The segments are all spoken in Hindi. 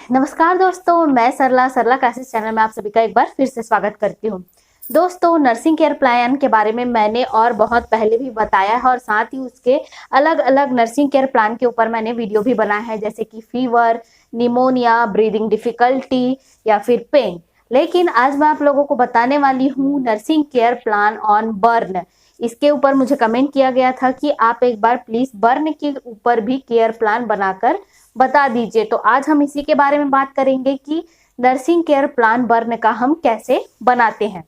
नमस्कार दोस्तों, मैं सरला क्लासेस चैनल में आप सभी का एक बार फिर से स्वागत करती हूँ। दोस्तों, नर्सिंग केयर प्लान के बारे में मैंने और बहुत पहले भी बताया है और साथ ही उसके अलग अलग नर्सिंग केयर प्लान के ऊपर मैंने वीडियो भी बनाया है, जैसे कि फीवर, निमोनिया, ब्रीदिंग डिफिकल्टी या फिर पेन। लेकिन आज मैं आप लोगों को बताने वाली हूँ nursing care plan on burn. इसके ऊपर मुझे कमेंट किया गया था कि आप एक बार प्लीज बर्न के ऊपर भी केयर प्लान बनाकर बता दीजिए। तो आज हम इसी के बारे में बात करेंगे कि नर्सिंग केयर प्लान बर्न का हम कैसे बनाते हैं।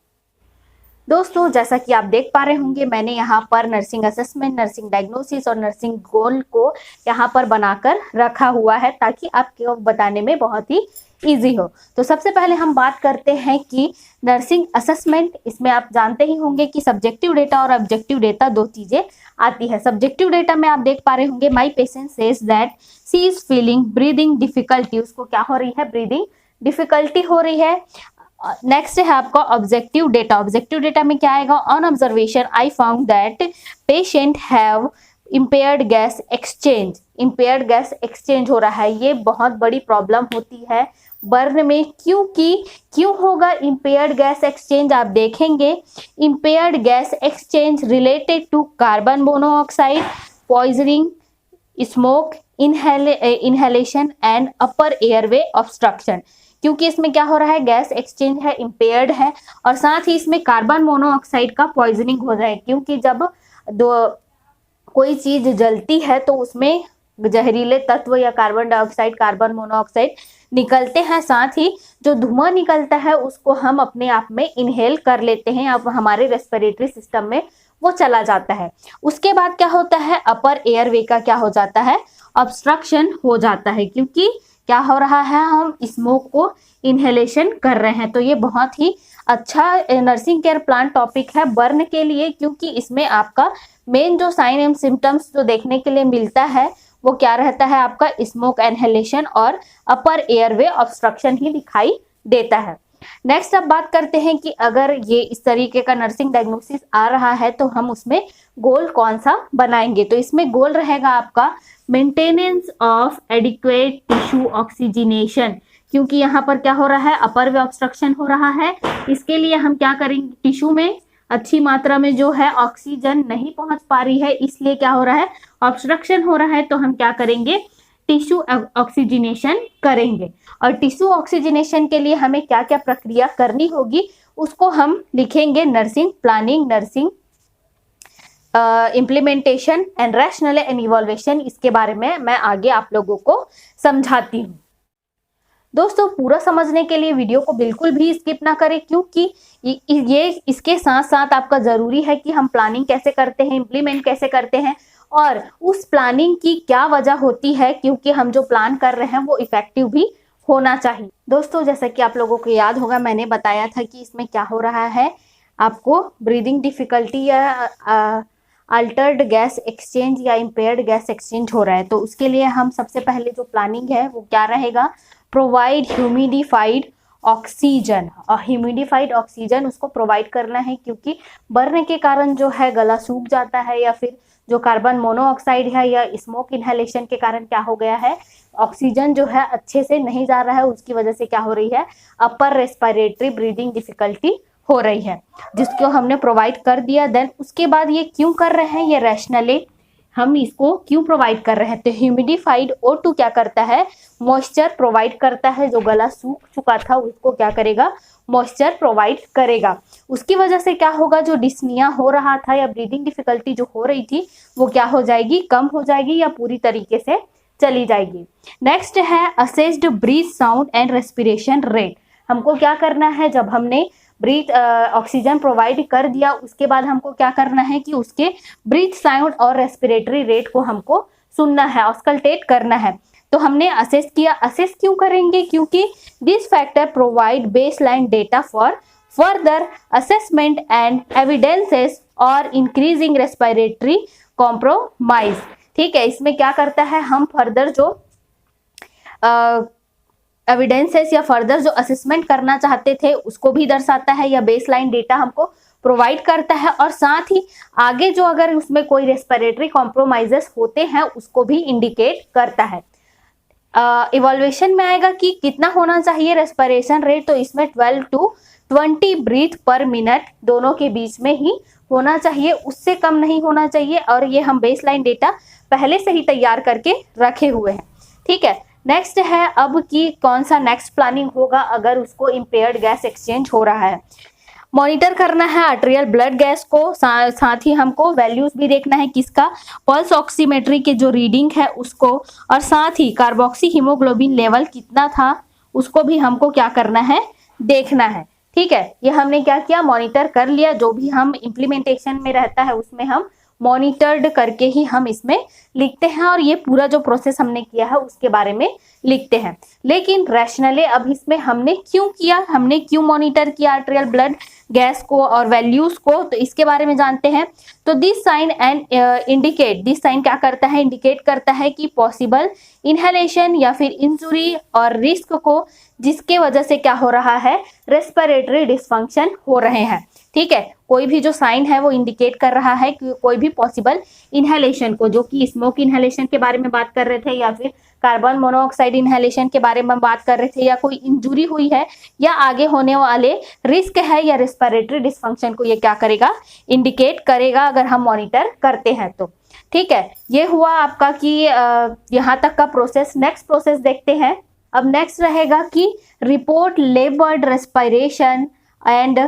दोस्तों, जैसा कि आप देख पा रहे होंगे, मैंने यहाँ पर नर्सिंग असेसमेंट, नर्सिंग डायग्नोसिस और नर्सिंग गोल को यहाँ पर बनाकर रखा हुआ है ताकि आपको बताने में बहुत ही इजी हो। तो सबसे पहले हम बात करते हैं कि नर्सिंग असेसमेंट। इसमें आप जानते ही होंगे कि सब्जेक्टिव डेटा और ऑब्जेक्टिव डेटा दो चीजें आती है। सब्जेक्टिव डेटा में आप देख पा रहे होंगे, my patient says that she is feeling breathing difficulty. उसको क्या हो रही है? ब्रीदिंग डिफिकल्टी हो रही है। नेक्स्ट है आपका ऑब्जेक्टिव डेटा। ऑब्जेक्टिव डेटा में क्या आएगा? On observation I found that patient have impaired gas exchange. Impaired gas exchange हो रहा है। ये बहुत बड़ी प्रॉब्लम होती है बर्न में। क्यों होगा इम्पेयर्ड गैस एक्सचेंज? आप देखेंगे, impaired gas exchange related to carbon monoxide, poisoning, smoke inhalation and upper airway obstruction. क्योंकि इसमें क्या हो रहा है? गैस एक्सचेंज है, इम्पेयर्ड है और साथ ही इसमें कार्बन मोनोऑक्साइड का पॉइजनिंग हो जाए। क्योंकि जब कोई चीज जलती है तो उसमें जहरीले तत्व या कार्बन डाइऑक्साइड, कार्बन मोनोऑक्साइड निकलते हैं। साथ ही जो धुआं निकलता है उसको हम अपने आप में इनहेल कर लेते हैं। अब हमारे रेस्पिरेटरी सिस्टम में वो चला जाता है। उसके बाद क्या होता है? अपर एयरवे का क्या हो जाता है? ऑब्स्ट्रक्शन हो जाता है। क्योंकि क्या हो रहा है? हम स्मोक को इनहेलेशन कर रहे हैं। तो ये बहुत ही अच्छा नर्सिंग केयर प्लान टॉपिक है बर्न के लिए, क्योंकि इसमें आपका मेन जो साइन एंड सिम्टम्स जो देखने के लिए मिलता है वो क्या रहता है? आपका स्मोक इनहेलेशन और अपर एयरवे ऑब्स्ट्रक्शन ही दिखाई देता है। नेक्स्ट अब बात करते हैं कि अगर ये इस तरीके का नर्सिंग डायग्नोसिस आ रहा है तो हम उसमें गोल कौन सा बनाएंगे। तो इसमें गोल रहेगा आपका maintenance of adequate tissue oxygenation. क्योंकि यहाँ पर क्या हो रहा है? अपर वे ऑब्स्ट्रक्शन हो रहा है। इसके लिए हम क्या करेंगे? टिश्यू में अच्छी मात्रा में जो है ऑक्सीजन नहीं पहुंच पा रही है, इसलिए क्या हो रहा है? ऑब्स्ट्रक्शन हो रहा है। तो हम क्या करेंगे? टिश्यू ऑक्सीजनेशन करेंगे। और टिश्यू ऑक्सीजनेशन के लिए हमें क्या क्या प्रक्रिया करनी होगी उसको हम लिखेंगे nursing planning, nursing implementation and rational and evaluation. इसके बारे में मैं आगे आप लोगों को समझाती हूँ। दोस्तों, पूरा समझने के लिए वीडियो को बिल्कुल भी स्किप ना करें, क्योंकि ये इसके साथ साथ आपका जरूरी है कि हम प्लानिंग कैसे करते हैं, इम्प्लीमेंट कैसे करते हैं और उस प्लानिंग की क्या वजह होती है, क्योंकि हम जो प्लान कर रहे हैं वो इफेक्टिव भी होना चाहिए। दोस्तों, जैसा कि आप लोगों को याद होगा, मैंने बताया था कि इसमें क्या हो रहा है, आपको ब्रीदिंग डिफिकल्टी या अल्टर्ड गैस एक्सचेंज या इम्पेयर्ड गैस एक्सचेंज हो रहा है। तो उसके लिए हम सबसे पहले जो प्लानिंग है वो क्या रहेगा? Provide humidified oxygen. और ह्यूमिडिफाइड ऑक्सीजन उसको प्रोवाइड करना है, क्योंकि बर्न के कारण जो है गला सूख जाता है, या फिर जो कार्बन मोनोऑक्साइड है या स्मोक इनहेलेशन के कारण क्या हो गया है? ऑक्सीजन जो है अच्छे से नहीं जा रहा है। उसकी वजह से क्या हो रही है? अपर रेस्पिरेटरी ब्रीदिंग डिफिकल्टी हो रही है, जिसको हमने प्रोवाइड कर दिया। देन उसके बाद ये क्यों कर रहे हैं? ये रैशनली हम इसको क्यों प्रोवाइड कर रहे हैं? तो ह्यूमिडिफाइड O2 क्या करता है? मॉइस्चर प्रोवाइड करता है। जो गला सूख चुका था उसको क्या करेगा? मॉइस्चर प्रोवाइड करेगा। उसकी वजह से क्या होगा? जो डिस्निया हो रहा था या ब्रीदिंग डिफिकल्टी जो हो रही थी वो क्या हो जाएगी? कम हो जाएगी या पूरी तरीके से चली जाएगी। नेक्स्ट है assessed breath sound and respiration rate. हमको क्या करना है? जब हमने ब्रीथ ऑक्सीजन प्रोवाइड कर दिया, उसके बाद हमको क्या करना है कि उसके ब्रीथ साउंड और रेस्पिरेटरी रेट को हमको सुनना है, ऑस्कल्टेट करना है। तो हमने असेस किया। असेस क्यों करेंगे? क्योंकि this factor provide baseline data for further assessment and evidences और इंक्रीजिंग रेस्पिरेटरी कॉम्प्रोमाइज। ठीक है, इसमें क्या करता है? हम फर्दर जो एविडेंसेस या फर्दर जो असेसमेंट करना चाहते थे उसको भी दर्शाता है, या बेसलाइन डेटा हमको प्रोवाइड करता है। और साथ ही आगे जो अगर उसमें कोई रेस्पिरेटरी कॉम्प्रोमाइजेस होते हैं उसको भी इंडिकेट करता है। इवोल्यूशन में आएगा कि कितना होना चाहिए रेस्पिरेशन रेट, तो इसमें 12 to 20 ब्रीथ पर मिनट दोनों के बीच में ही होना चाहिए, उससे कम नहीं होना चाहिए। और ये हम बेसलाइन डेटा पहले से ही तैयार करके रखे हुए हैं। ठीक है, नेक्स्ट है अब कि कौन सा नेक्स्ट प्लानिंग होगा अगर उसको इम्पेयर्ड गैस एक्सचेंज हो रहा है। मॉनिटर करना है आर्टेरियल ब्लड गैस को, साथ ही हमको वैल्यूज भी देखना है किसका, पल्स ऑक्सीमेट्री के जो रीडिंग है उसको, और साथ ही कार्बोक्सी हीमोग्लोबिन लेवल कितना था उसको भी हमको क्या करना है, देखना है। ठीक है, ये हमने क्या किया, मॉनिटर कर लिया। जो भी हम इम्प्लीमेंटेशन में रहता है उसमें हम मॉनिटर्ड करके ही हम इसमें लिखते हैं, और ये पूरा जो प्रोसेस हमने किया है उसके बारे में लिखते हैं। लेकिन रैशनली अब इसमें हमने क्यों किया, हमने क्यों मॉनिटर किया आर्टेरियल ब्लड गैस को और वैल्यूज को, तो इसके बारे में जानते हैं। तो this sign and indicate, this sign क्या करता है, इंडिकेट करता है कि पॉसिबल इनहेलेशन या फिर इंजुरी और रिस्क को जिसके वजह से क्या हो रहा है, रेस्पिरेटरी डिसफंक्शन हो रहे हैं। ठीक है, कोई भी जो साइन है वो इंडिकेट कर रहा है कि कोई भी पॉसिबल इनहेलेशन को, जो कि स्मोक इनहेलेशन के बारे में बात कर रहे थे या फिर कार्बन मोनोऑक्साइड इनहेलेशन के बारे में बात कर रहे थे, या कोई इंजुरी हुई है या आगे होने वाले रिस्क है या रेस्पिरेटरी डिसफंक्शन को ये क्या करेगा, इंडिकेट करेगा अगर हम मॉनिटर करते हैं तो। ठीक है, ये हुआ आपका कि यहाँ तक का प्रोसेस। नेक्स्ट प्रोसेस देखते हैं। अब नेक्स्ट रहेगा कि report लेबर्ड respiration and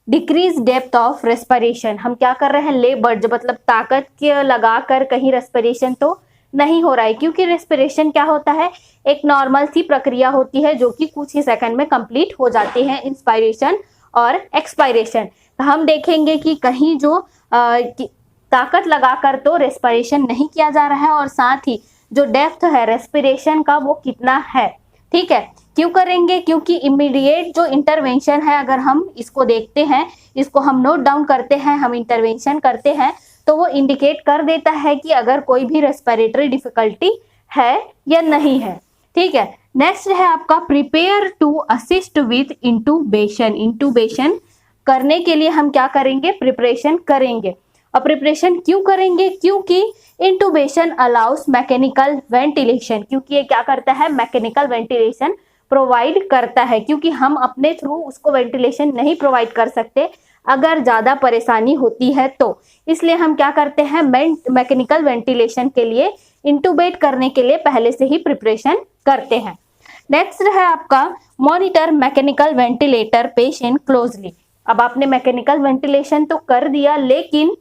decrease depth of respiration. हम क्या कर रहे हैं, लेबर्ड, जो मतलब ताकत के लगाकर कहीं रेस्पिरेशन तो नहीं हो रहा है, क्योंकि रेस्पिरेशन क्या होता है, एक नॉर्मल सी प्रक्रिया होती है जो कि कुछ ही सेकंड में कंप्लीट हो जाती है, इंस्पायरेशन और एक्सपायरेशन। तो हम देखेंगे कि कहीं जो ताकत लगाकर तो रेस्पिरेशन नहीं किया जा रहा है, और साथ ही जो डेप्थ है रेस्पिरेशन का वो कितना है। ठीक है, क्यों करेंगे, क्योंकि इमीडिएट जो इंटरवेंशन है, अगर हम इसको देखते हैं, इसको हम नोट डाउन करते हैं, हम इंटरवेंशन करते हैं, तो वो इंडिकेट कर देता है कि अगर कोई भी रेस्पिरेटरी डिफिकल्टी है या नहीं है। ठीक है, नेक्स्ट है आपका प्रिपेयर टू असिस्ट विथ इंटूबेशन। इंटूबेशन करने के लिए हम क्या करेंगे, प्रिपरेशन करेंगे। और प्रिपरेशन क्यों करेंगे, क्योंकि इंटूबेशन अलाउस मैकेनिकल वेंटिलेशन, क्योंकि ये क्या करता है, मैकेनिकल वेंटिलेशन प्रोवाइड करता है, क्योंकि हम अपने थ्रू उसको वेंटिलेशन नहीं प्रोवाइड कर सकते अगर ज़्यादा परेशानी होती है तो। इसलिए हम क्या करते हैं, मैकेनिकल वेंटिलेशन के लिए, इंटूबेट करने के लिए पहले से ही प्रिपरेशन करते हैं। नेक्स्ट है आपका monitor mechanical ventilator patient closely. अब आपने मैकेनिकल वेंटिलेशन तो कर दिया, लेकिन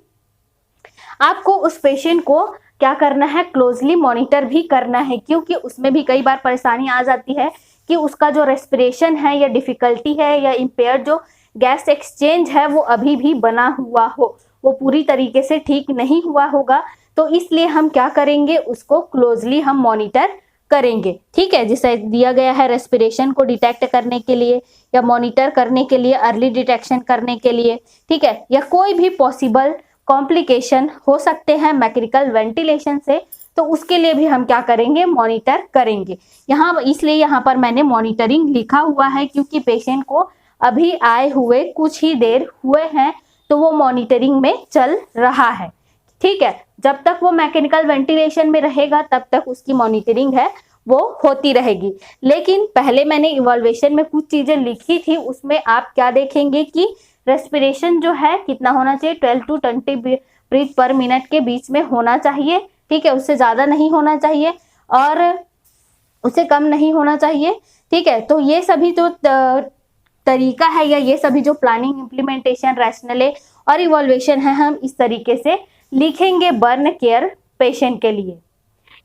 आपको उस पेशेंट को क्या करना है, क्लोजली मॉनिटर भी करना है, क्योंकि उसमें भी कई बार परेशानी आ जाती है कि उसका जो रेस्पिरेशन है या डिफिकल्टी है या इम्पेयर जो गैस एक्सचेंज है वो अभी भी बना हुआ हो, वो पूरी तरीके से ठीक नहीं हुआ होगा। तो इसलिए हम क्या करेंगे, उसको क्लोजली हम मॉनिटर करेंगे। ठीक है, जिसे दिया गया है रेस्पिरेशन को डिटेक्ट करने के लिए या मॉनिटर करने के लिए, अर्ली डिटेक्शन करने के लिए। ठीक है, या कोई भी पॉसिबल कॉम्प्लिकेशन हो सकते हैं मैकेनिकल वेंटिलेशन से, तो उसके लिए भी हम क्या करेंगे, मॉनिटर करेंगे। यहाँ इसलिए यहाँ पर मैंने मॉनिटरिंग लिखा हुआ है, क्योंकि पेशेंट को अभी आए हुए कुछ ही देर हुए हैं, तो वो मॉनिटरिंग में चल रहा है। ठीक है, जब तक वो मैकेनिकल वेंटिलेशन में रहेगा तब तक उसकी मॉनिटरिंग है वो होती रहेगी। लेकिन पहले मैंने इवोल्यूशन में कुछ चीजें लिखी थी, उसमें आप क्या देखेंगे कि रेस्पिरेशन जो है कितना होना चाहिए, 12 to 20 ब्रीथ पर मिनट के बीच में होना चाहिए। ठीक है, उससे ज्यादा नहीं होना चाहिए और उससे कम नहीं होना चाहिए। ठीक है, तो ये सभी जो तरीका है या ये सभी जो प्लानिंग, इम्प्लीमेंटेशन, रैशनले और इवोल्यूशन है, हम इस तरीके से लिखेंगे बर्न केयर पेशेंट के लिए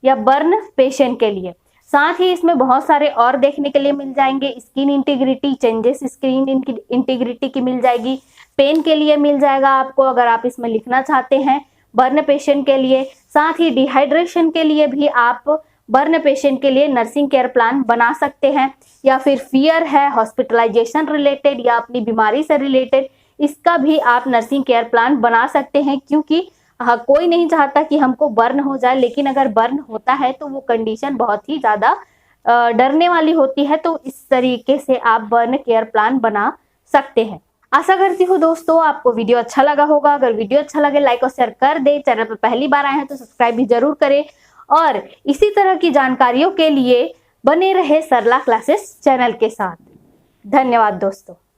या बर्न पेशेंट के लिए। साथ ही इसमें बहुत सारे और देखने के लिए मिल जाएंगे, skin integrity changes, skin integrity की मिल जाएगी, पेन के लिए मिल जाएगा आपको अगर आप इसमें लिखना चाहते हैं बर्न पेशेंट के लिए। साथ ही डिहाइड्रेशन के लिए भी आप बर्न पेशेंट के लिए नर्सिंग केयर प्लान बना सकते हैं, या फिर फियर है हॉस्पिटलाइजेशन रिलेटेड या अपनी बीमारी से रिलेटेड, इसका भी आप नर्सिंग केयर प्लान बना सकते हैं, क्योंकि कोई नहीं चाहता कि हमको बर्न हो जाए, लेकिन अगर बर्न होता है तो वो कंडीशन बहुत ही ज़्यादा डरने वाली होती है। तो इस तरीके से आप बर्न केयर प्लान बना सकते हैं। आशा करती हूँ दोस्तों आपको वीडियो अच्छा लगा होगा। अगर वीडियो अच्छा लगे लाइक और शेयर कर दे, चैनल पर पहली बार आए हैं तो सब्सक्राइब भी जरूर करें, और इसी तरह की जानकारियों के लिए बने रहे सरला क्लासेस चैनल के साथ। धन्यवाद दोस्तों।